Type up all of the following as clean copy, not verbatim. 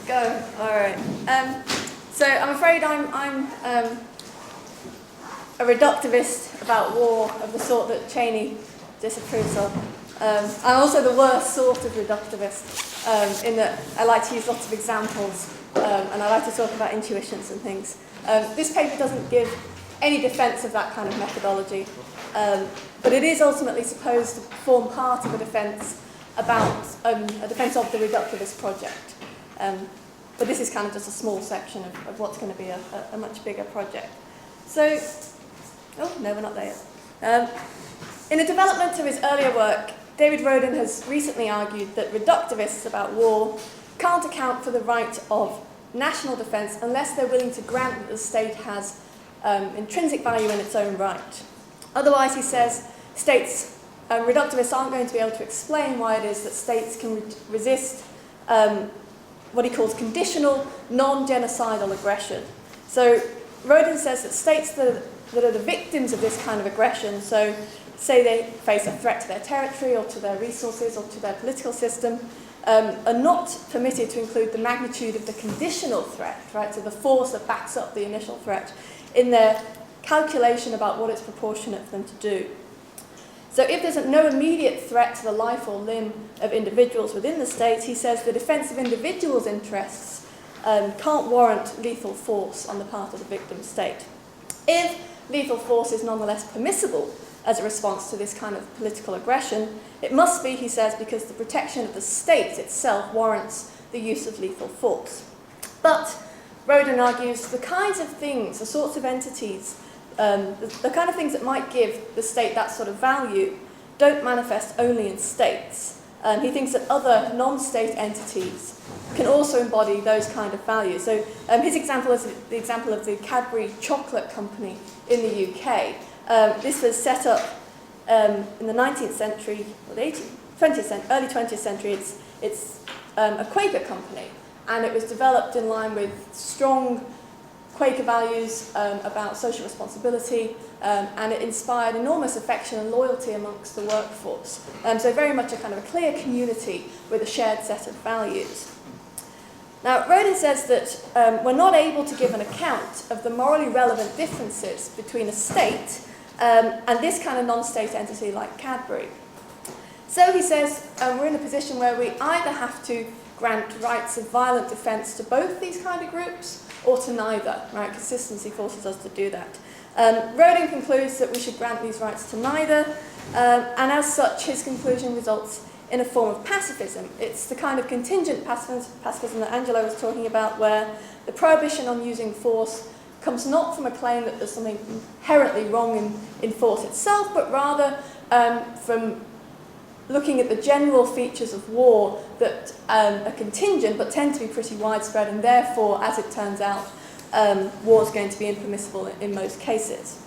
Go. All right. So I'm afraid I'm a reductivist about war of the sort that Cheney disapproves of. I'm also the worst sort of reductivist in that I like to use lots of examples and I like to talk about intuitions and things. This paper doesn't give any defense of that kind of methodology, but it is ultimately supposed to form part of a defense about a defense of the reductivist project. But this is kind of just a small section of what's going to be a much bigger project. So, oh no, we're not there yet. In a development of his earlier work, David Rodin has recently argued that reductivists about war can't account for the right of national defence unless they're willing to grant that the state has intrinsic value in its own right. Otherwise, he says, reductivists aren't going to be able to explain why it is that states can resist what he calls conditional, non-genocidal aggression. So Rodin says that states that are the victims of this kind of aggression, so say they face a threat to their territory or to their resources or to their political system, are not permitted to include the magnitude of the conditional threat, right, so the force that backs up the initial threat, in their calculation about what it's proportionate for them to do. So if there's no immediate threat to the life or limb of individuals within the state, he says the defence of individuals' interests can't warrant lethal force on the part of the victim state. If lethal force is nonetheless permissible as a response to this kind of political aggression, it must be, he says, because the protection of the state itself warrants the use of lethal force. But, Rodin argues, the kinds of things, the sorts of entities, the kind of things that might give the state that sort of value don't manifest only in states. He thinks that other non-state entities can also embody those kind of values. So his example is the example of the Cadbury Chocolate Company in the UK. This was set up in the 19th century, or the 20th century, early 20th century. It's a Quaker company, and it was developed in line with strong Quaker values about social responsibility, and it inspired enormous affection and loyalty amongst the workforce. So very much a kind of a clear community with a shared set of values. Now, Rodin says that we're not able to give an account of the morally relevant differences between a state and this kind of non-state entity like Cadbury. So he says we're in a position where we either have to grant rights of violent defence to both these kind of groups, or to neither, right? Consistency forces us to do that. Rodin concludes that we should grant these rights to neither, and as such, his conclusion results in a form of pacifism. It's the kind of contingent pacifism that Angelo was talking about, where the prohibition on using force comes not from a claim that there's something inherently wrong in force itself, but rather from looking at the general features of war that are contingent but tend to be pretty widespread, and therefore, as it turns out, war is going to be impermissible in most cases.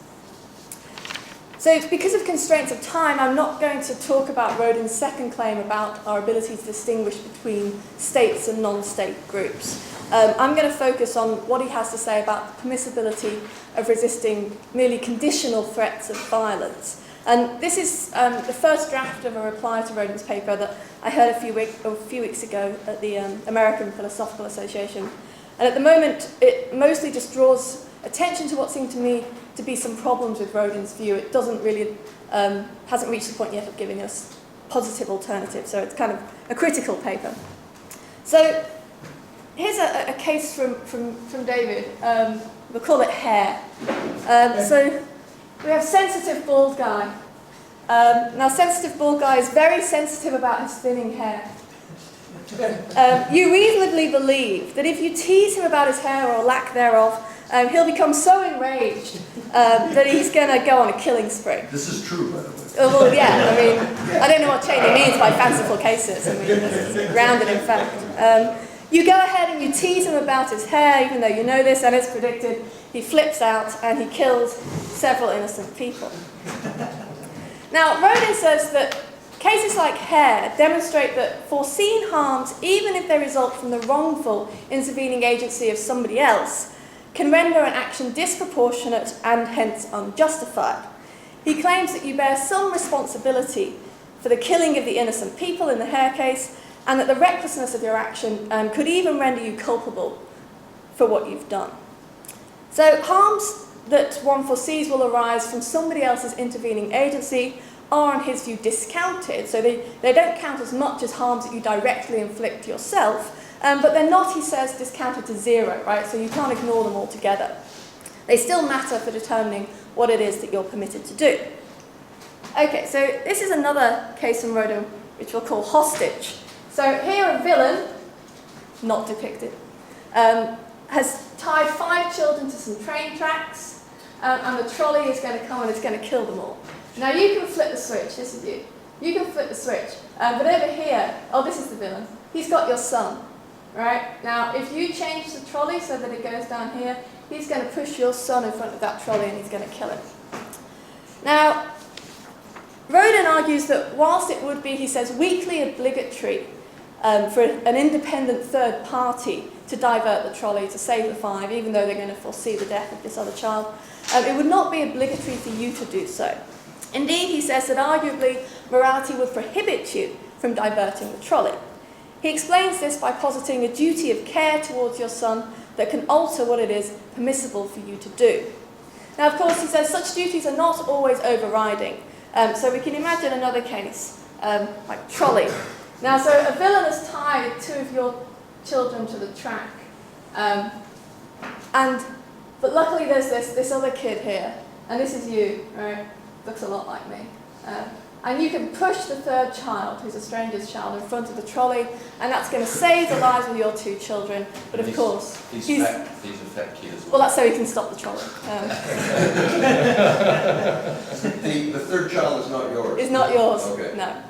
So because of constraints of time, I'm not going to talk about Rodin's second claim about our ability to distinguish between states and non-state groups. I'm going to focus on what he has to say about the permissibility of resisting merely conditional threats of violence. And this is the first draft of a reply to Rodin's paper that I heard a few weeks ago at the American Philosophical Association. And at the moment, it mostly just draws attention to what seem to me to be some problems with Rodin's view. It doesn't really, hasn't reached the point yet of giving us positive alternatives, so it's kind of a critical paper. So here's a case from David. We'll call it hair. So we have sensitive bald guy. Now, sensitive bald guy is very sensitive about his thinning hair. You reasonably believe that if you tease him about his hair or lack thereof, he'll become so enraged that he's going to go on a killing spree. This is true, by the way. Well, yeah, I mean, I don't know what Cheney means by fanciful cases. I mean, it's grounded in fact. You go ahead and you tease him about his hair, even though you know this, and it's predicted, he flips out and he kills several innocent people. Now, Rodin says that cases like hair demonstrate that foreseen harms, even if they result from the wrongful intervening agency of somebody else, can render an action disproportionate and hence unjustified. He claims that you bear some responsibility for the killing of the innocent people in the hair case, and that the recklessness of your action could even render you culpable for what you've done. So harms that one foresees will arise from somebody else's intervening agency are, in his view, discounted. So they don't count as much as harms that you directly inflict yourself, but they're not, he says, discounted to zero, right? So you can't ignore them altogether. They still matter for determining what it is that you're permitted to do. Okay, so this is another case from Rodin, which we'll call hostage. So here a villain, not depicted, has tied 5 children to some train tracks, and the trolley is going to come and it's going to kill them all. Now you can flip the switch, this is you. You can flip the switch, but over here, oh, this is the villain. He's got your son, right? Now if you change the trolley so that it goes down here, he's going to push your son in front of that trolley and he's going to kill him. Now, Rodin argues that whilst it would be, he says, weakly obligatory for an independent third party to divert the trolley to save the 5, even though they're going to foresee the death of this other child, it would not be obligatory for you to do so. Indeed, he says that arguably morality would prohibit you from diverting the trolley. He explains this by positing a duty of care towards your son that can alter what it is permissible for you to do. Now, of course, he says such duties are not always overriding. So we can imagine another case, like trolley. Now, so a villain has tied 2 of your children to the track. But luckily there's this other kid here, and this is you, right? Looks a lot like me. And you can push the 3rd child, who's a stranger's child, in front of the trolley, and that's going to save the lives of your 2 children. But of course, he's a fat kid as well. Well, that's so he can stop the trolley. The 3rd child is not yours. Is not yours. Okay. No.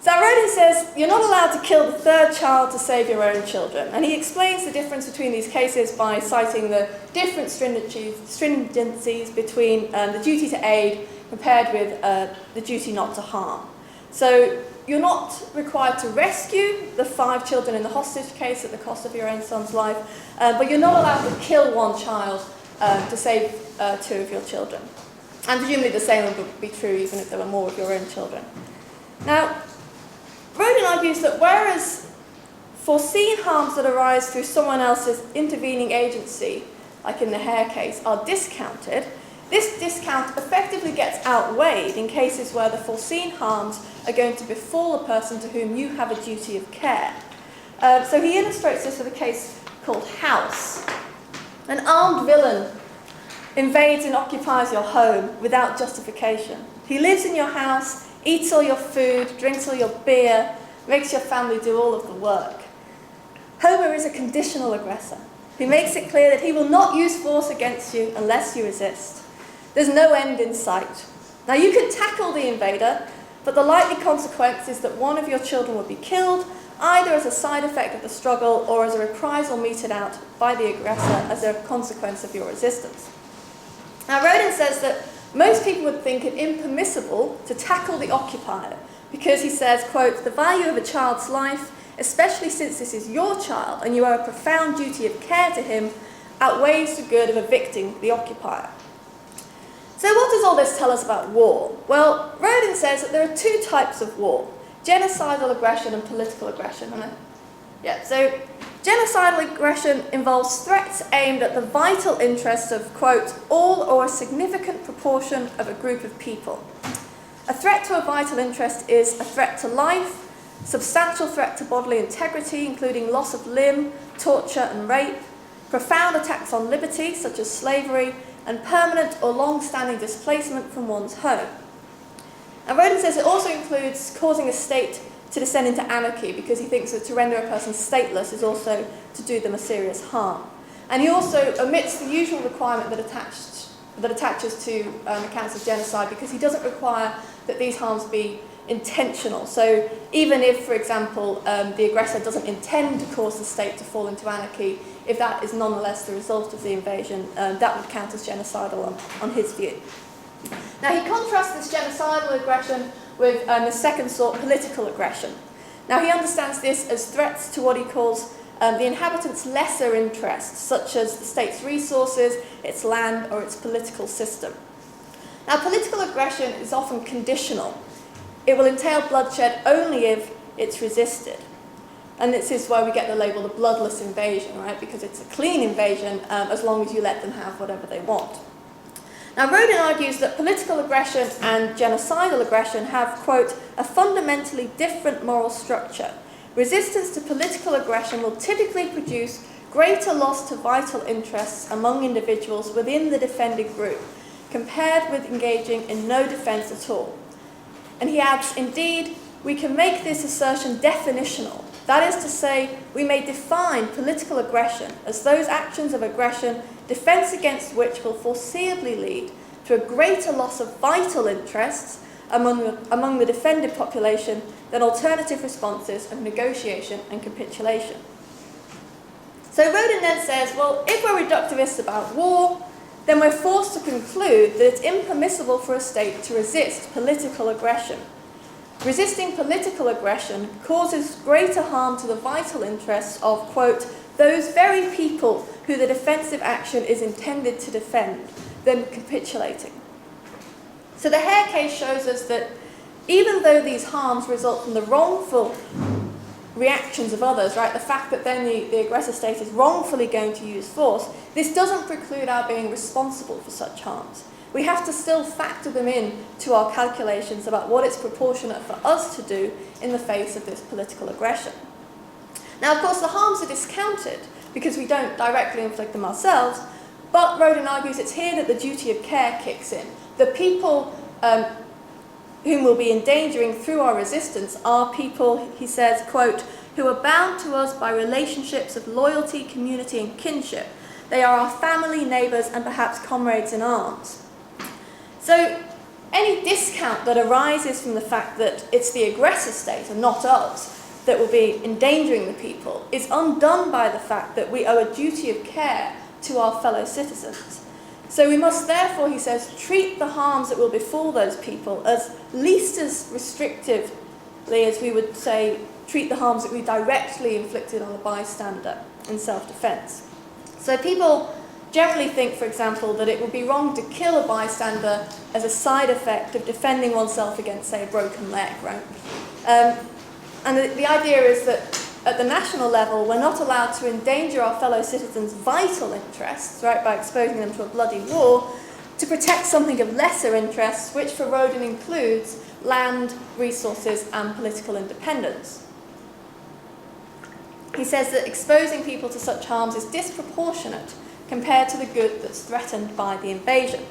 So Rodin says you're not allowed to kill the 3rd child to save your own children, and he explains the difference between these cases by citing the different stringencies between the duty to aid compared with the duty not to harm. So you're not required to rescue the 5 children in the hostage case at the cost of your own son's life, but you're not allowed to kill 1 child to save 2 of your children. And presumably the same would be true even if there were more of your own children. Now, Rodin argues that whereas foreseen harms that arise through someone else's intervening agency, like in the hair case, are discounted, this discount effectively gets outweighed in cases where the foreseen harms are going to befall a person to whom you have a duty of care. So he illustrates this with a case called House. An armed villain invades and occupies your home without justification. He lives in your house, eats all your food, drinks all your beer, makes your family do all of the work. Homer is a conditional aggressor. He makes it clear that he will not use force against you unless you resist. There's no end in sight. Now you can tackle the invader, but the likely consequence is that 1 of your children will be killed, either as a side effect of the struggle or as a reprisal meted out by the aggressor as a consequence of your resistance. Now Rodin says that most people would think it impermissible to tackle the occupier because he says, quote, the value of a child's life, especially since this is your child and you owe a profound duty of care to him, outweighs the good of evicting the occupier. So what does all this tell us about war? Well, Rodin says that there are 2 types of war, genocidal aggression and political aggression. So genocidal aggression involves threats aimed at the vital interests of, quote, all or a significant proportion of a group of people. A threat to a vital interest is a threat to life, substantial threat to bodily integrity, including loss of limb, torture and rape, profound attacks on liberty, such as slavery, and permanent or long-standing displacement from one's home. And Rodin says it also includes causing a state to descend into anarchy, because he thinks that to render a person stateless is also to do them a serious harm. And he also omits the usual requirement that attaches to accounts of genocide, because he doesn't require that these harms be intentional. So even if, for example, the aggressor doesn't intend to cause the state to fall into anarchy, if that is nonetheless the result of the invasion, that would count as genocidal on his view. Now he contrasts this genocidal aggression with the second sort, political aggression. Now he understands this as threats to what he calls the inhabitants' lesser interests, such as the state's resources, its land, or its political system. Now political aggression is often conditional. it will entail bloodshed only if it's resisted. And this is why we get the label the bloodless invasion, right? Because it's a clean invasion as long as you let them have whatever they want. Now, Rodin argues that political aggression and genocidal aggression have, quote, a fundamentally different moral structure. Resistance to political aggression will typically produce greater loss to vital interests among individuals within the defended group, compared with engaging in no defence at all. And he adds, indeed, we can make this assertion definitional. That is to say, we may define political aggression as those actions of aggression, defence against which will foreseeably lead to a greater loss of vital interests among the defended population than alternative responses of negotiation and capitulation. So Rodin then says, well, if we're reductivists about war, then we're forced to conclude that it's impermissible for a state to resist political aggression. Resisting political aggression causes greater harm to the vital interests of, quote, those very people who the defensive action is intended to defend, than capitulating. So the Hare case shows us that even though these harms result from the wrongful reactions of others, right, the fact that then the aggressor state is wrongfully going to use force, this doesn't preclude our being responsible for such harms. We have to still factor them in to our calculations about what it's proportionate for us to do in the face of this political aggression. Now, of course, the harms are discounted because we don't directly inflict them ourselves, but Rodin argues it's here that the duty of care kicks in. The people whom we'll be endangering through our resistance are people, he says, quote, who are bound to us by relationships of loyalty, community, and kinship. They are our family, neighbours, and perhaps comrades in arms. So any discount that arises from the fact that it's the aggressor state and not us that will be endangering the people is undone by the fact that we owe a duty of care to our fellow citizens. So we must therefore, he says, treat the harms that will befall those people as least as restrictively as we would say treat the harms that we directly inflicted on a bystander in self-defence. So people generally think, for example, that it would be wrong to kill a bystander as a side effect of defending oneself against, say, a broken leg, right? And the idea is that at the national level, we're not allowed to endanger our fellow citizens' vital interests, right, by exposing them to a bloody war, to protect something of lesser interest, which for Rodin includes land, resources, and political independence. He says that exposing people to such harms is disproportionate compared to the good that's threatened by the invasion.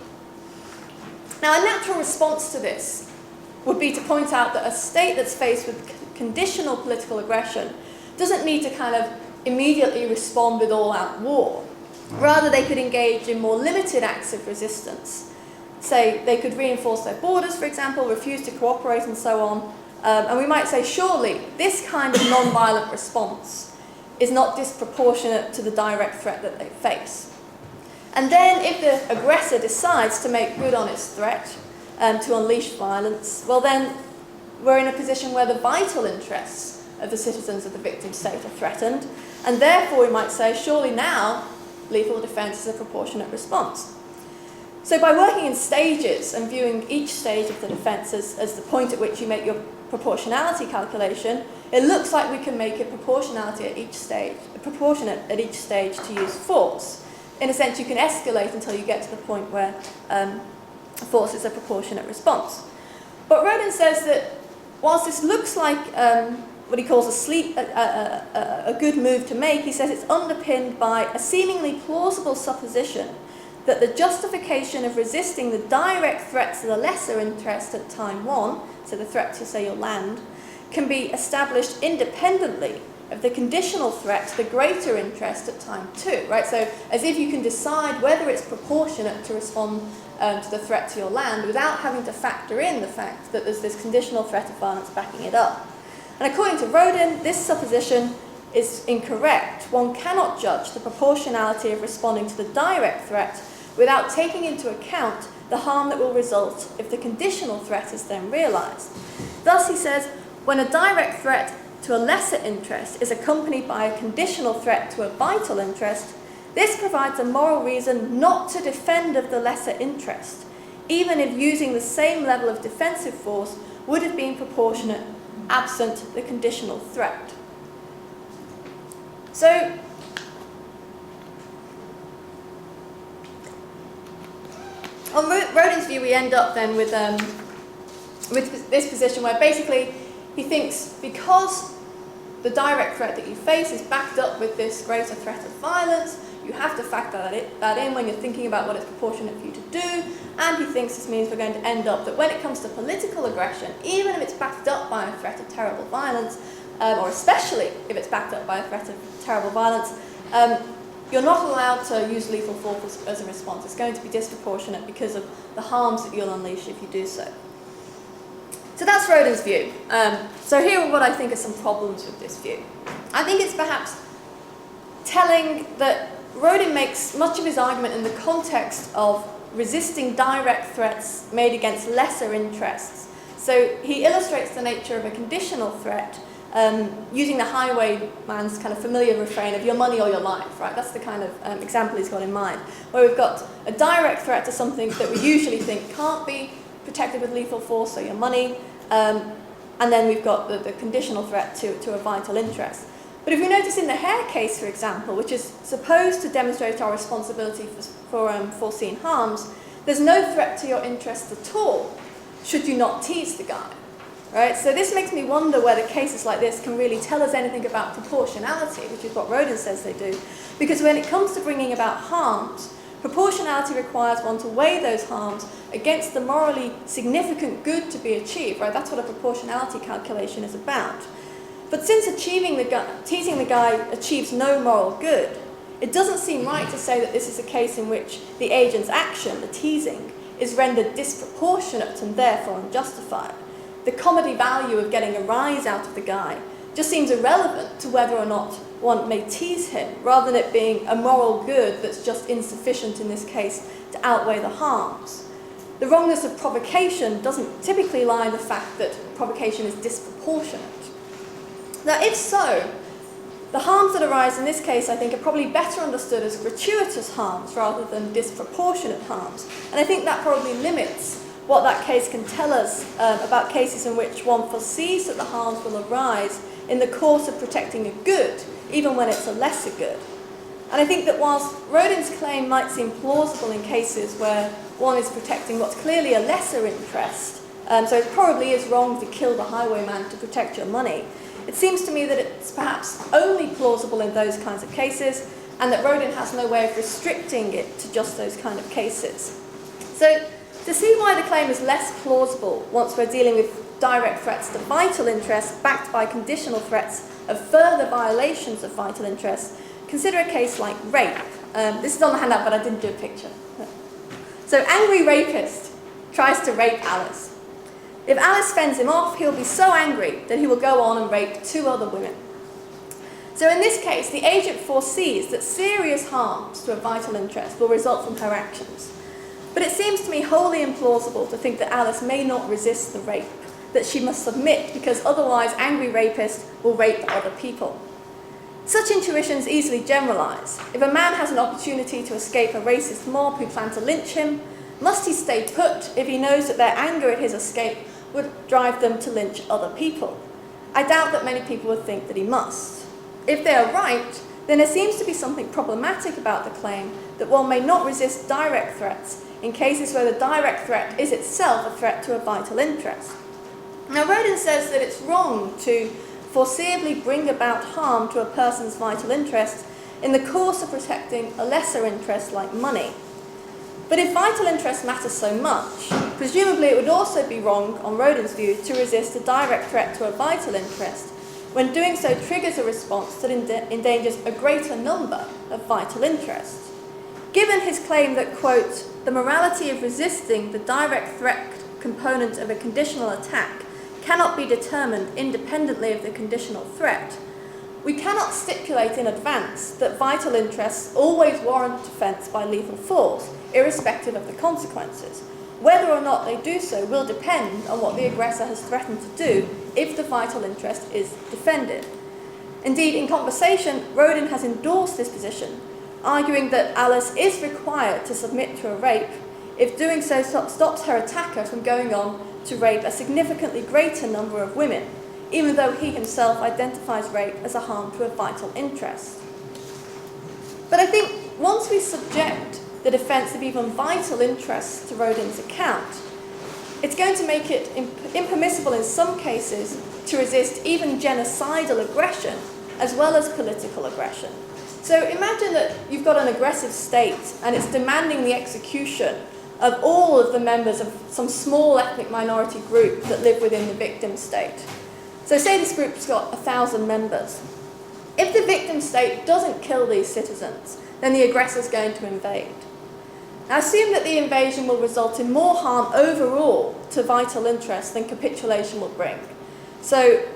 Now, a natural response to this would be to point out that a state that's faced with conditional political aggression doesn't need to kind of immediately respond with all-out war. Rather, they could engage in more limited acts of resistance. Say, they could reinforce their borders, for example, refuse to cooperate and so on. And we might say, surely, this kind of non-violent response is not disproportionate to the direct threat that they face. And then, if the aggressor decides to make good on its threat, to unleash violence, well then, we're in a position where the vital interests of the citizens of the victim state are threatened, and therefore we might say, surely now, lethal defence is a proportionate response. So by working in stages and viewing each stage of the defence as the point at which you make your proportionality calculation, it looks like we can make it proportionality at each stage, proportionate at each stage to use force. In a sense, you can escalate until you get to the point where force is a proportionate response. But Rodin says that whilst this looks like what he calls a good move to make, he says it's underpinned by a seemingly plausible supposition that the justification of resisting the direct threat to the lesser interest at time one, so the threat to, say, your land, can be established independently of the conditional threat to the greater interest at time two, right? So as if you can decide whether it's proportionate to respond to the threat to your land without having to factor in the fact that there's this conditional threat of violence backing it up. And according to Rodin, this supposition is incorrect. One cannot judge the proportionality of responding to the direct threat without taking into account the harm that will result if the conditional threat is then realised. Thus, he says, when a direct threat to a lesser interest is accompanied by a conditional threat to a vital interest, this provides a moral reason not to defend of the lesser interest, even if using the same level of defensive force would have been proportionate absent the conditional threat. So, on Rodin's view, we end up then with this position where basically he thinks because the direct threat that you face is backed up with this greater threat of violence, you have to factor that in when you're thinking about what is proportionate for you to do, and he thinks this means we're going to end up that when it comes to political aggression, even if it's backed up by a threat of terrible violence, or especially if it's backed up by a threat of terrible violence, you're not allowed to use lethal force as a response. It's going to be disproportionate because of the harms that you'll unleash if you do so. So that's Rodin's view. So here are what I think are some problems with this view. I think it's perhaps telling that Rodin makes much of his argument in the context of resisting direct threats made against lesser interests. So he illustrates the nature of a conditional threat using the highwayman's kind of familiar refrain of your money or your life, right? That's the kind of example he's got in mind, where we've got a direct threat to something that we usually think can't be protected with lethal force, so your money, and then we've got the conditional threat to a vital interest. But if we notice in the Hare case, for example, which is supposed to demonstrate our responsibility for foreseen harms, there's no threat to your interest at all, should you not tease the guy. Right? So this makes me wonder whether cases like this can really tell us anything about proportionality, which is what Rodin says they do. Because when it comes to bringing about harms, proportionality requires one to weigh those harms against the morally significant good to be achieved. Right? That's what a proportionality calculation is about. But since teasing the guy achieves no moral good, it doesn't seem right to say that this is a case in which the agent's action, the teasing, is rendered disproportionate and therefore unjustified. The comedy value of getting a rise out of the guy just seems irrelevant to whether or not one may tease him, rather than it being a moral good that's just insufficient in this case to outweigh the harms. The wrongness of provocation doesn't typically lie in the fact that provocation is disproportionate. Now, if so, the harms that arise in this case, I think, are probably better understood as gratuitous harms rather than disproportionate harms. And I think that probably limits what that case can tell us about cases in which one foresees that the harms will arise in the course of protecting a good, even when it's a lesser good. And I think that whilst Rodin's claim might seem plausible in cases where one is protecting what's clearly a lesser interest, so it probably is wrong to kill the highwayman to protect your money, it seems to me that it's perhaps only plausible in those kinds of cases, and that Rodin has no way of restricting it to just those kind of cases. So, to see why the claim is less plausible once we're dealing with direct threats to vital interests backed by conditional threats of further violations of vital interests, consider a case like rape. This is on the handout, but I didn't do a picture. So, angry rapist tries to rape Alice. If Alice fends him off, he'll be so angry that he will go on and rape 2 other women. So in this case, the agent foresees that serious harms to a vital interest will result from her actions. But it seems to me wholly implausible to think that Alice may not resist the rape, that she must submit because otherwise angry rapist will rape other people. Such intuitions easily generalise. If a man has an opportunity to escape a racist mob who plan to lynch him, must he stay put if he knows that their anger at his escape would drive them to lynch other people? I doubt that many people would think that he must. If they are right, then there seems to be something problematic about the claim that one may not resist direct threats in cases where the direct threat is itself a threat to a vital interest. Now, Rodin says that it's wrong to foreseeably bring about harm to a person's vital interest in the course of protecting a lesser interest like money. But if vital interest matters so much, presumably it would also be wrong, on Rodin's view, to resist a direct threat to a vital interest when doing so triggers a response that endangers a greater number of vital interests. Given his claim that, quote, the morality of resisting the direct threat component of a conditional attack cannot be determined independently of the conditional threat, we cannot stipulate in advance that vital interests always warrant defence by lethal force, irrespective of the consequences. Whether or not they do so will depend on what the aggressor has threatened to do if the vital interest is defended. Indeed, in conversation, Rodin has endorsed this position, arguing that Alice is required to submit to a rape if doing so stops her attacker from going on to rape a significantly greater number of women, even though he himself identifies rape as a harm to a vital interest. But I think once we subject the defence of even vital interests to Rodin's account, it's going to make it impermissible in some cases to resist even genocidal aggression as well as political aggression. So imagine that you've got an aggressive state and it's demanding the execution of all of the members of some small ethnic minority group that live within the victim state. So say this group's got 1,000 members. If the victim state doesn't kill these citizens, then the aggressor's going to invade. Now assume that the invasion will result in more harm overall to vital interests than capitulation will bring. So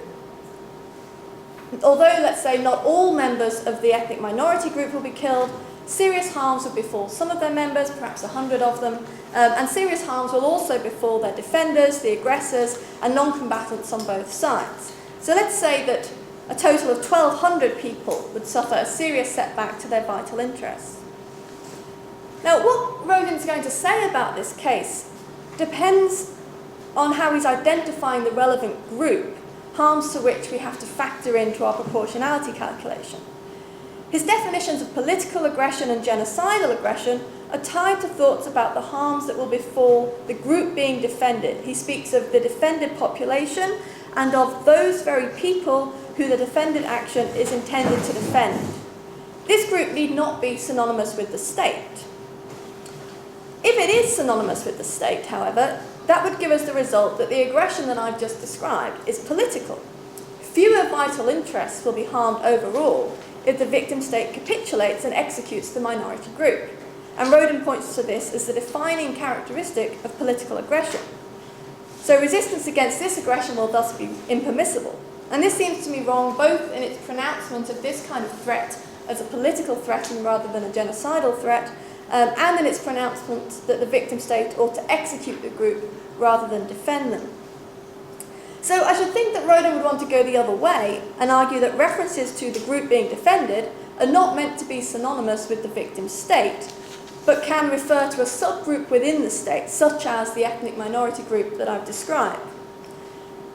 although, let's say, not all members of the ethnic minority group will be killed, serious harms will befall some of their members, perhaps 100 of them, and serious harms will also befall their defenders, the aggressors, and non-combatants on both sides. So let's say that a total of 1,200 people would suffer a serious setback to their vital interests. Now, what Rodin's going to say about this case depends on how he's identifying the relevant group, harms to which we have to factor into our proportionality calculation. His definitions of political aggression and genocidal aggression are tied to thoughts about the harms that will befall the group being defended. He speaks of the defended population and of those very people who the defended action is intended to defend. This group need not be synonymous with the state. If it is synonymous with the state, however, that would give us the result that the aggression that I've just described is political. Fewer vital interests will be harmed overall if the victim state capitulates and executes the minority group. And Rodin points to this as the defining characteristic of political aggression. So resistance against this aggression will thus be impermissible. And this seems to me wrong both in its pronouncement of this kind of threat as a political threat rather than a genocidal threat, and in its pronouncement that the victim state ought to execute the group rather than defend them. So I should think that Rodin would want to go the other way and argue that references to the group being defended are not meant to be synonymous with the victim state, but can refer to a subgroup within the state, such as the ethnic minority group that I've described.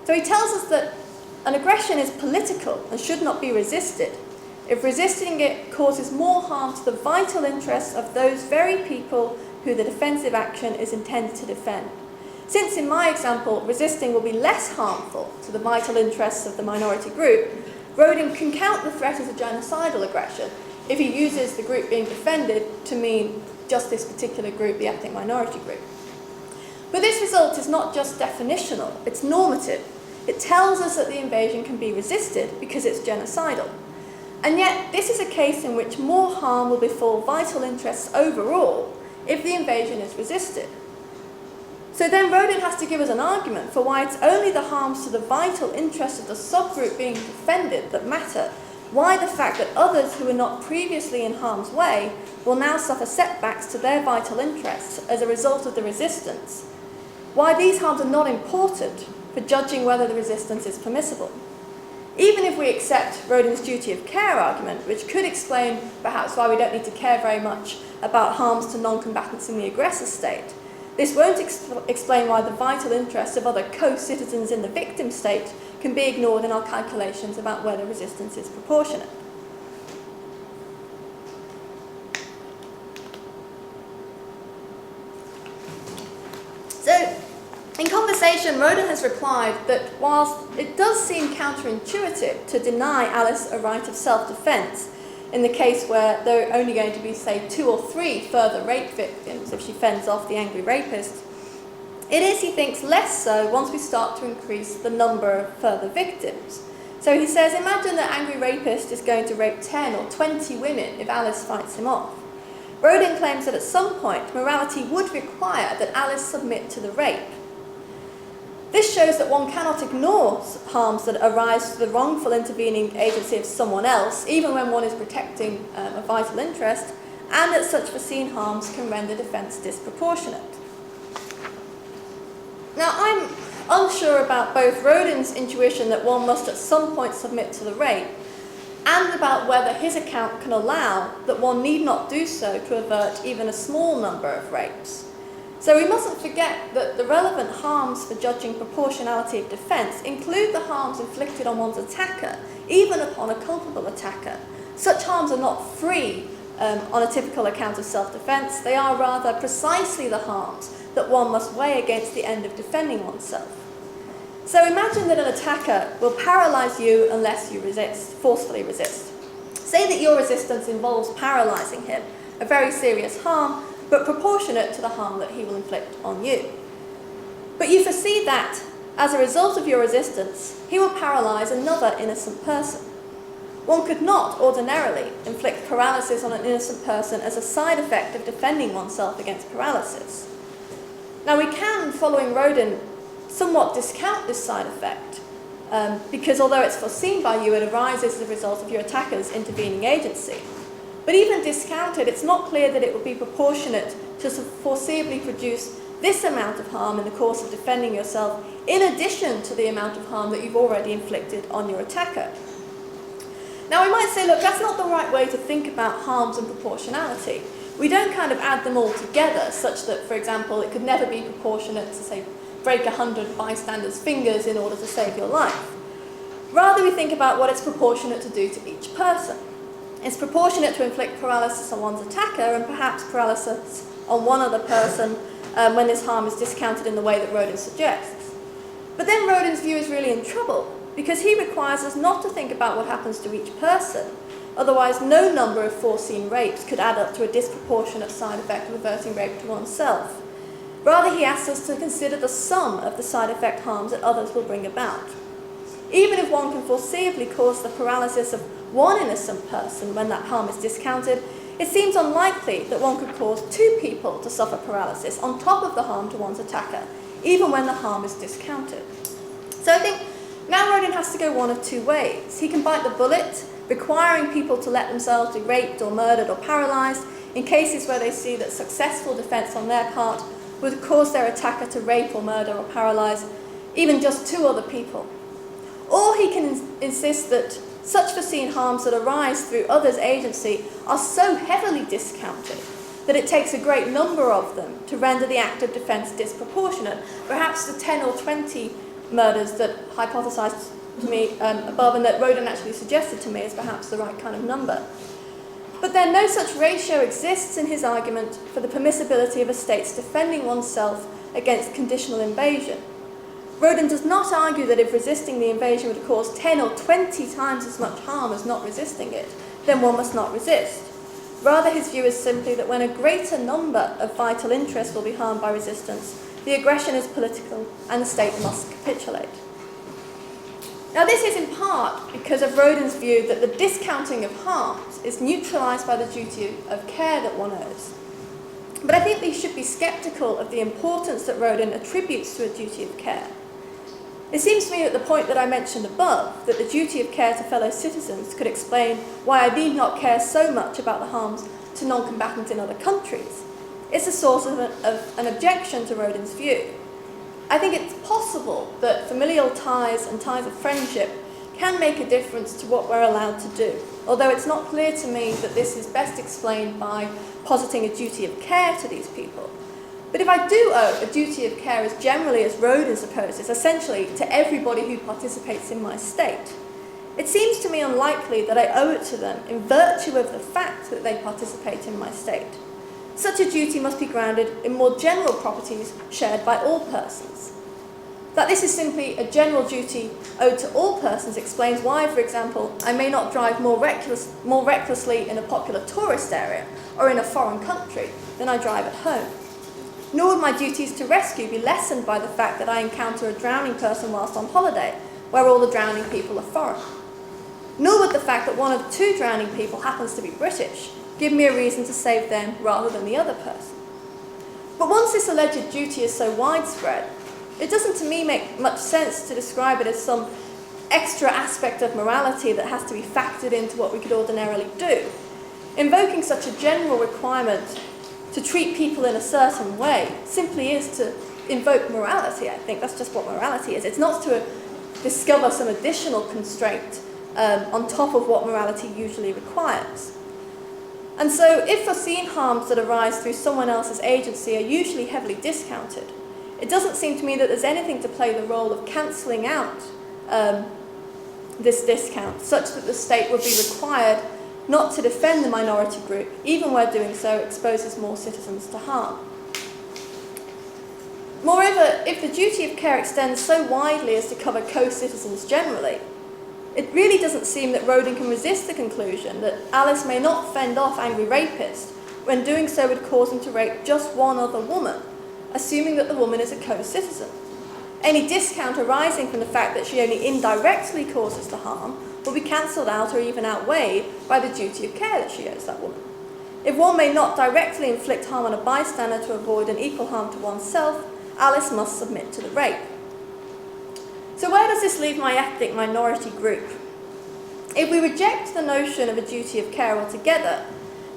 So he tells us that an aggression is political and should not be resisted if resisting it causes more harm to the vital interests of those very people who the defensive action is intended to defend. Since in my example, resisting will be less harmful to the vital interests of the minority group, Rodin can count the threat as a genocidal aggression if he uses the group being defended to mean just this particular group, the ethnic minority group. But this result is not just definitional, it's normative. It tells us that the invasion can be resisted because it's genocidal. And yet, this is a case in which more harm will befall vital interests overall if the invasion is resisted. So then Rodin has to give us an argument for why it's only the harms to the vital interests of the subgroup being defended that matter, why the fact that others who were not previously in harm's way will now suffer setbacks to their vital interests as a result of the resistance, why these harms are not important for judging whether the resistance is permissible. Even if we accept Rodin's duty of care argument, which could explain perhaps why we don't need to care very much about harms to non-combatants in the aggressor state, this won't explain why the vital interests of other co-citizens in the victim state can be ignored in our calculations about whether resistance is proportionate. So, in conversation, Rodin has replied that whilst it does seem counterintuitive to deny Alice a right of self-defence in the case where there are only going to be, say, 2 or 3 further rape victims if she fends off the angry rapist, it is, he thinks, less so once we start to increase the number of further victims. So he says, imagine that angry rapist is going to rape 10 or 20 women if Alice fights him off. Rodin claims that at some point, morality would require that Alice submit to the rape. This shows that one cannot ignore harms that arise to the wrongful intervening agency of someone else, even when one is protecting a vital interest, and that such foreseen harms can render defence disproportionate. Now, I'm unsure about both Rodin's intuition that one must at some point submit to the rape, and about whether his account can allow that one need not do so to avert even a small number of rapes. So we mustn't forget that the relevant harms for judging proportionality of defence include the harms inflicted on one's attacker, even upon a culpable attacker. Such harms are not free on a typical account of self-defence. They are rather precisely the harms that one must weigh against the end of defending oneself. So imagine that an attacker will paralyse you unless you resist, forcefully resist. Say that your resistance involves paralysing him, a very serious harm, but proportionate to the harm that he will inflict on you. But you foresee that, as a result of your resistance, he will paralyse another innocent person. One could not ordinarily inflict paralysis on an innocent person as a side effect of defending oneself against paralysis. Now we can, following Rodin, somewhat discount this side effect, because although it's foreseen by you, it arises as a result of your attacker's intervening agency. But even discounted, it's not clear that it would be proportionate to foreseeably produce this amount of harm in the course of defending yourself, in addition to the amount of harm that you've already inflicted on your attacker. Now we might say, look, that's not the right way to think about harms and proportionality. We don't kind of add them all together, such that, for example, it could never be proportionate to, say, break 100 bystanders' fingers in order to save your life. Rather, we think about what it's proportionate to do to each person. It's proportionate to inflict paralysis on one's attacker and perhaps paralysis on one other person when this harm is discounted in the way that Rodin suggests. But then Rodin's view is really in trouble, because he requires us not to think about what happens to each person. Otherwise, no number of foreseen rapes could add up to a disproportionate side effect of averting rape to oneself. Rather, he asks us to consider the sum of the side effect harms that others will bring about. Even if one can foreseeably cause the paralysis of one innocent person when that harm is discounted, it seems unlikely that one could cause two people to suffer paralysis on top of the harm to one's attacker, even when the harm is discounted. So I think now Rodin has to go one of two ways. He can bite the bullet, requiring people to let themselves be raped or murdered or paralysed in cases where they see that successful defence on their part would cause their attacker to rape or murder or paralyse even just two other people. Or he can insist that such foreseen harms that arise through others' agency are so heavily discounted that it takes a great number of them to render the act of defence disproportionate. Perhaps the 10 or 20 murders that hypothesised to me above and that Rodin actually suggested to me is perhaps the right kind of number. But then no such ratio exists in his argument for the permissibility of a state's defending oneself against conditional invasion. Rodin does not argue that if resisting the invasion would cause 10 or 20 times as much harm as not resisting it, then one must not resist. Rather, his view is simply that when a greater number of vital interests will be harmed by resistance, the aggression is political and the state must capitulate. Now, this is in part because of Rodin's view that the discounting of harms is neutralised by the duty of care that one owes. But I think we should be sceptical of the importance that Rodin attributes to a duty of care. It seems to me that the point that I mentioned above, that the duty of care to fellow citizens could explain why I need not care so much about the harms to non-combatants in other countries, is a source of an objection to Rodin's view. I think it's possible that familial ties and ties of friendship can make a difference to what we're allowed to do, although it's not clear to me that this is best explained by positing a duty of care to these people. But if I do owe a duty of care as generally as Rodin supposes, essentially to everybody who participates in my state, it seems to me unlikely that I owe it to them in virtue of the fact that they participate in my state. Such a duty must be grounded in more general properties shared by all persons. That this is simply a general duty owed to all persons explains why, for example, I may not drive more recklessly in a popular tourist area or in a foreign country than I drive at home. Nor would my duties to rescue be lessened by the fact that I encounter a drowning person whilst on holiday, where all the drowning people are foreign. Nor would the fact that one of two drowning people happens to be British give me a reason to save them rather than the other person. But once this alleged duty is so widespread, it doesn't to me make much sense to describe it as some extra aspect of morality that has to be factored into what we could ordinarily do. Invoking such a general requirement to treat people in a certain way simply is to invoke morality, I think. That's just what morality is. It's not to discover some additional constraint on top of what morality usually requires. And so if foreseen harms that arise through someone else's agency are usually heavily discounted, it doesn't seem to me that there's anything to play the role of cancelling out this discount, such that the state would be required not to defend the minority group, even where doing so exposes more citizens to harm. Moreover, if the duty of care extends so widely as to cover co-citizens generally, it really doesn't seem that Rodin can resist the conclusion that Alice may not fend off angry rapists when doing so would cause him to rape just one other woman, assuming that the woman is a co-citizen. Any discount arising from the fact that she only indirectly causes the harm will be cancelled out or even outweighed by the duty of care that she owes that woman. If one may not directly inflict harm on a bystander to avoid an equal harm to oneself, Alice must submit to the rape. So where does this leave my ethnic minority group? If we reject the notion of a duty of care altogether,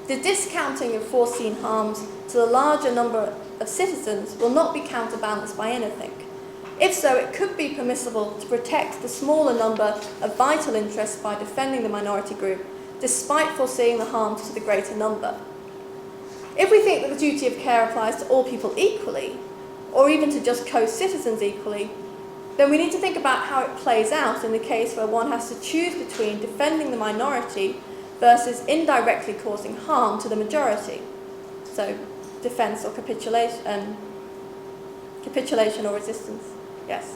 the discounting of foreseen harms to the larger number of citizens will not be counterbalanced by anything. If so, it could be permissible to protect the smaller number of vital interests by defending the minority group, despite foreseeing the harms to the greater number. If we think that the duty of care applies to all people equally, or even to just co-citizens equally, then we need to think about how it plays out in the case where one has to choose between defending the minority versus indirectly causing harm to the majority. So, defence or capitulation or resistance. Yes.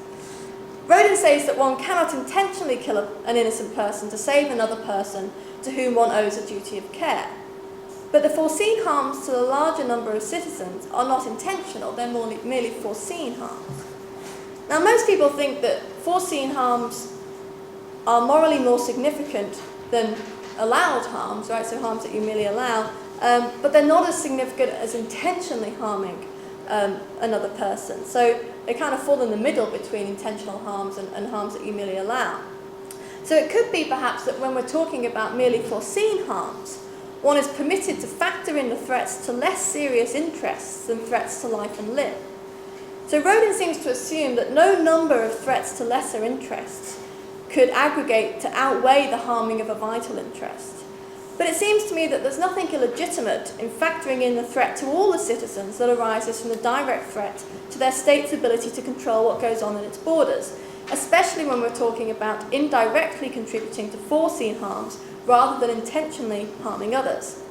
Rodin says that one cannot intentionally kill an innocent person to save another person to whom one owes a duty of care. But the foreseen harms to the larger number of citizens are not intentional, they're merely foreseen harms. Now, most people think that foreseen harms are morally more significant than allowed harms, right? So harms that you merely allow, but they're not as significant as intentionally harming another person. So they kind of fall in the middle between intentional harms and harms that you merely allow. So it could be perhaps that when we're talking about merely foreseen harms, one is permitted to factor in the threats to less serious interests than threats to life and limb. So Rodin seems to assume that no number of threats to lesser interests could aggregate to outweigh the harming of a vital interest. But it seems to me that there's nothing illegitimate in factoring in the threat to all the citizens that arises from the direct threat to their state's ability to control what goes on in its borders, especially when we're talking about indirectly contributing to foreseen harms rather than intentionally harming others.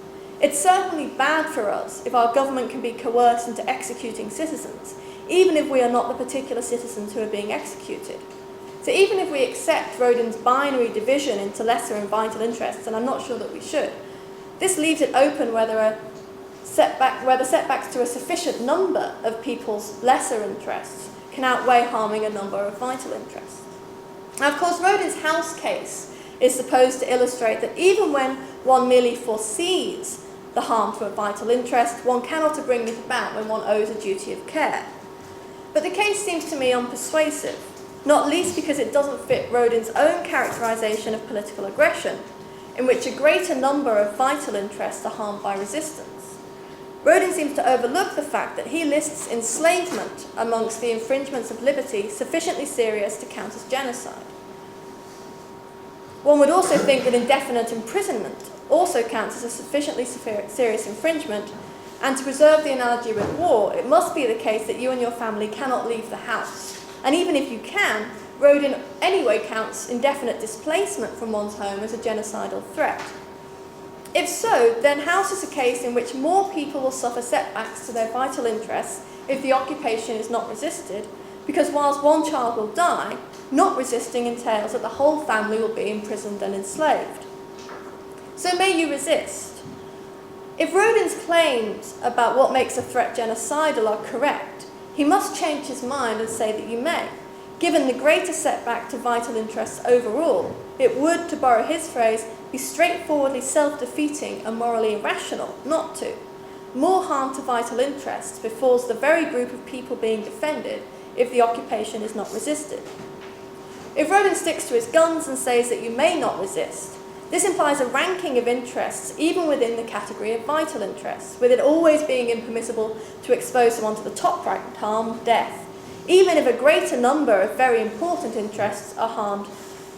It's certainly bad for us if our government can be coerced into executing citizens, even if we are not the particular citizens who are being executed. So even if we accept Rodin's binary division into lesser and vital interests, and I'm not sure that we should, this leaves it open whether the setbacks to a sufficient number of people's lesser interests can outweigh harming a number of vital interests. Now, of course, Rodin's house case is supposed to illustrate that even when one merely foresees the harm to a vital interest, one cannot bring it about when one owes a duty of care. But the case seems to me unpersuasive, not least because it doesn't fit Rodin's own characterization of political aggression, in which a greater number of vital interests are harmed by resistance. Rodin seems to overlook the fact that he lists enslavement amongst the infringements of liberty sufficiently serious to count as genocide. One would also think that indefinite imprisonment also counts as a sufficiently serious infringement, and to preserve the analogy with war, it must be the case that you and your family cannot leave the house. And even if you can, Rodin anyway counts indefinite displacement from one's home as a genocidal threat. If so, then house is a case in which more people will suffer setbacks to their vital interests if the occupation is not resisted, because whilst one child will die, not resisting entails that the whole family will be imprisoned and enslaved. So may you resist. If Rodin's claims about what makes a threat genocidal are correct, he must change his mind and say that you may. Given the greater setback to vital interests overall, it would, to borrow his phrase, be straightforwardly self-defeating and morally irrational not to. More harm to vital interests befalls the very group of people being defended if the occupation is not resisted. If Rodin sticks to his guns and says that you may not resist, this implies a ranking of interests even within the category of vital interests, with it always being impermissible to expose someone to the top-ranked harm, death, even if a greater number of very important interests are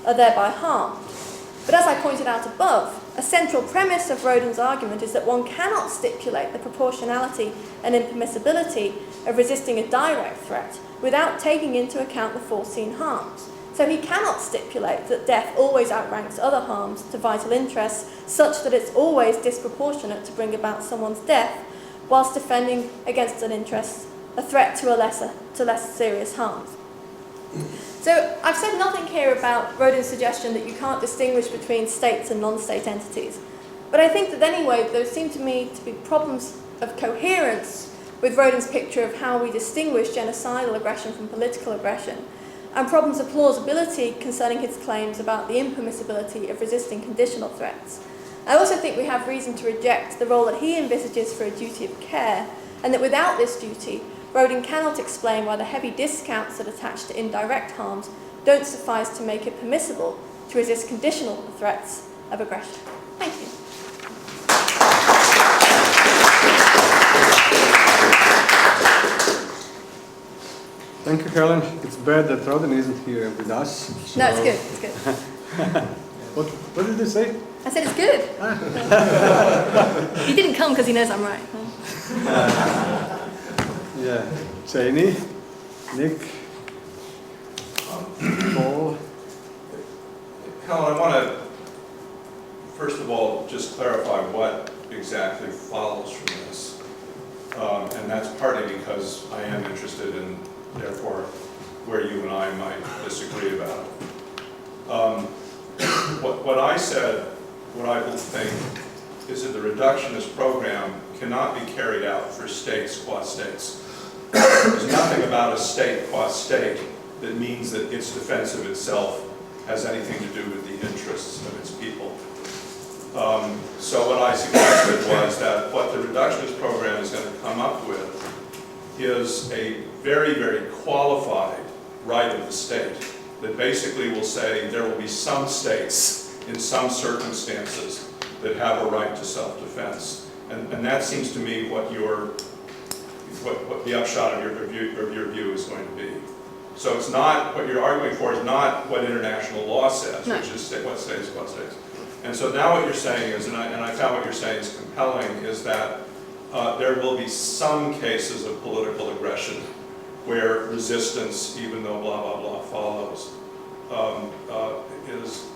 thereby harmed. But as I I pointed out above, a central premise of Rodin's argument is that one cannot stipulate the proportionality and impermissibility of resisting a direct threat without taking into account the foreseen harms. So he cannot stipulate that death always outranks other harms to vital interests, such that it's always disproportionate to bring about someone's death, whilst defending against an interest, a threat to less serious harms. So I've said nothing here about Rodin's suggestion that you can't distinguish between states and non-state entities. But I think that anyway, there seem to me to be problems of coherence with Rodin's picture of how we distinguish genocidal aggression from political aggression, and problems of plausibility concerning his claims about the impermissibility of resisting conditional threats. I also think we have reason to reject the role that he envisages for a duty of care, and that without this duty, Rodin cannot explain why the heavy discounts that attach to indirect harms don't suffice to make it permissible to resist conditional threats of aggression. Thank you. Thank you, Helen. It's bad that Rodin isn't here with us. So No, it's good. It's good. What did you say? I said it's good. He didn't come because he knows I'm right. Yeah. Janie, Nick, Paul. Helen, I want to, first of all, just clarify what exactly follows from this. And that's partly because I am interested in, therefore, where you and I might disagree about it. What I said, what I think, is that the reductionist program cannot be carried out for states qua states. There's nothing about a state qua state that means that its defense of itself has anything to do with the interests of its people. So what I suggested was that what the reductionist program is going to come up with is a very, very qualified right of the state that basically will say there will be some states in some circumstances that have a right to self-defense. And that seems to me what the upshot of your view is going to be. So it's not, what you're arguing for is not what international law says, No. which is what states. And so now what you're saying is, and I found what you're saying is compelling, is that there will be some cases of political aggression where resistance, even though blah, blah, blah follows, is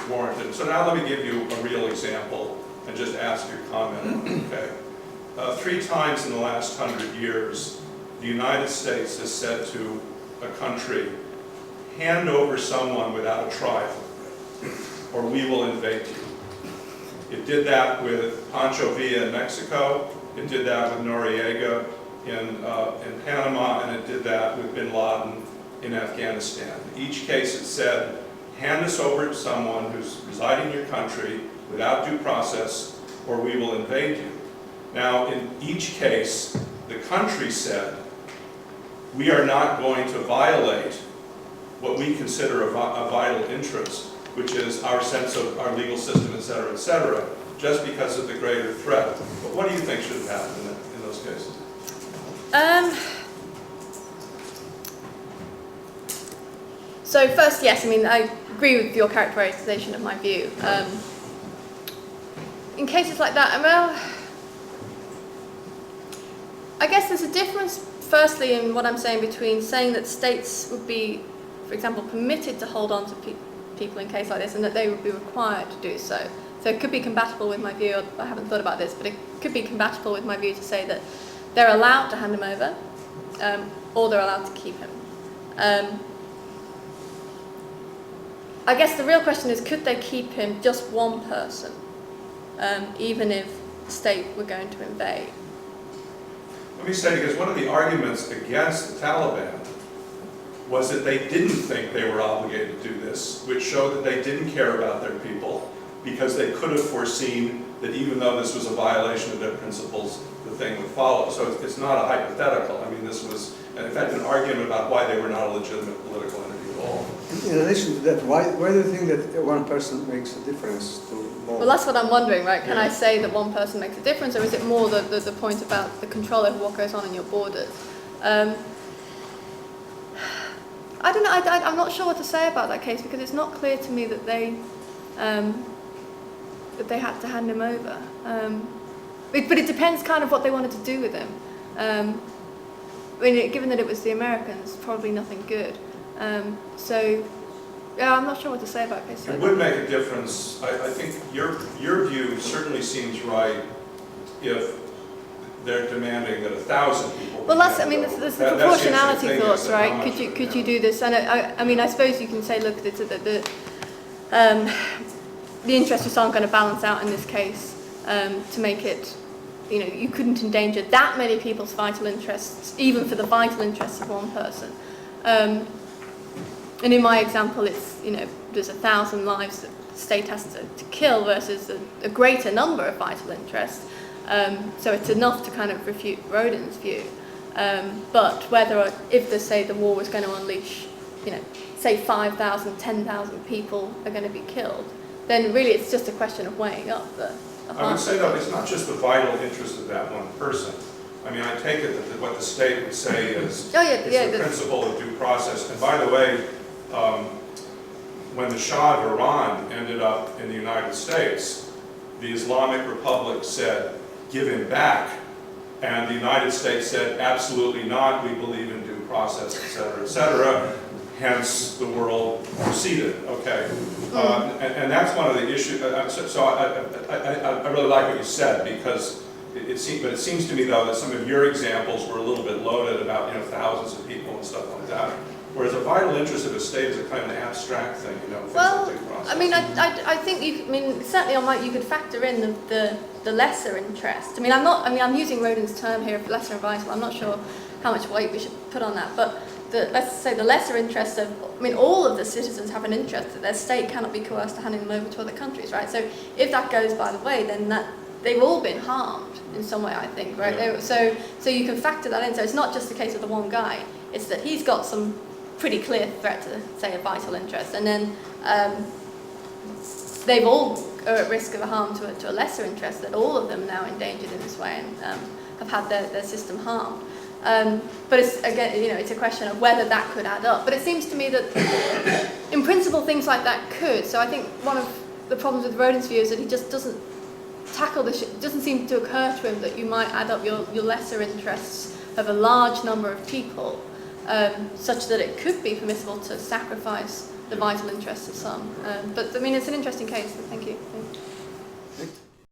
warranted. So now let me give you a real example and just ask your comment on it, okay? 3 times in the last 100 years, the United States has said to a country, hand over someone without a trial, or we will invade you. It did that with Pancho Villa in Mexico, it did that with Noriega in Panama, and it did that with bin Laden in Afghanistan. In each case it said, hand us over to someone who's residing in your country without due process, or we will invade you. Now, in each case, the country said, we are not going to violate what we consider a vital interest, which is our sense of our legal system, et cetera, just because of the greater threat. But what do you think should have happened in those cases? So first, yes, I mean, I agree with your characterization of my view. In cases like that, well, I guess there's a difference, firstly, in what I'm saying between saying that states would be, for example, permitted to hold on to people in a case like this, and that they would be required to do so. So it could be compatible with my view, I haven't thought about this, but it could be compatible with my view to say that they're allowed to hand him over, or they're allowed to keep him. I guess the real question is, could they keep him just one person, even if the state were going to invade? Let me say, because one of the arguments against the Taliban was that they didn't think they were obligated to do this, which showed that they didn't care about their people, because they could have foreseen that even though this was a violation of their principles, the thing would follow. So it's not a hypothetical. I mean, this was, in fact, an argument about why they were not a legitimate political entity at all. In addition to that, why do you think that one person makes a difference to more? Well, that's what I'm wondering, right? Can I say that one person makes a difference, or is it more the point about the control over what goes on in your borders? I don't know, I'm not sure what to say about that case, because it's not clear to me that they that they had to hand him over. But it depends kind of what they wanted to do with him. I mean, given that it was the Americans, probably nothing good. So, yeah, I'm not sure what to say about this. It would make a difference. I think your view certainly seems right if they're demanding that 1,000 people. Well, that's, I mean, there's the proportionality thoughts, right? Could you do this? And I mean, I suppose you can say, look, the interests aren't going to balance out in this case to make it, you know, you couldn't endanger that many people's vital interests, even for the vital interests of one person. And in my example, it's, you know, there's 1,000 lives that the state has to kill versus a greater number of vital interests. So it's enough to kind of refute Rodin's view. But whether or if say the war was going to unleash, you know, say 5,000, 10,000 people are going to be killed, then really it's just a question of weighing up the I would say, though, it's not just the vital interest of that one person. I mean, I take it that what the state would say is the principle of due process. And by the way, when the Shah of Iran ended up in the United States, the Islamic Republic said, give him back. And the United States said, absolutely not, we believe in due process, et cetera, et cetera. Hence, the world proceeded, okay? And that's one of the issues. So I really like what you said, because it seems to me, though, that some of your examples were a little bit loaded about, you know, thousands of people and stuff like that. Whereas a vital interest of a state is a kind of an abstract thing, you know. Well, I mean, I think certainly you could factor in the lesser interest. I mean, I'm using Rodin's term here of lesser and vital. I'm not sure how much weight we should put on that, but let's say the lesser interest of, I mean, all of the citizens have an interest that their state cannot be coerced to handing them over to other countries, right? So if that goes by the way, then they've all been harmed in some way, I think, right? Yeah. So you can factor that in. So it's not just the case of the one guy. It's that he's got some pretty clear threat to, say, a vital interest, and then they've all are at risk of a harm to a lesser interest, that all of them are now endangered in this way and have had their system harmed. But it's, again, you know, it's a question of whether that could add up. But it seems to me that, in principle, things like that could. So I think one of the problems with Rodin's view is that he just doesn't tackle this. It doesn't seem to occur to him that you might add up your lesser interests of a large number of people, such that it could be permissible to sacrifice the vital interests of some. But I mean, it's an interesting case. So thank you.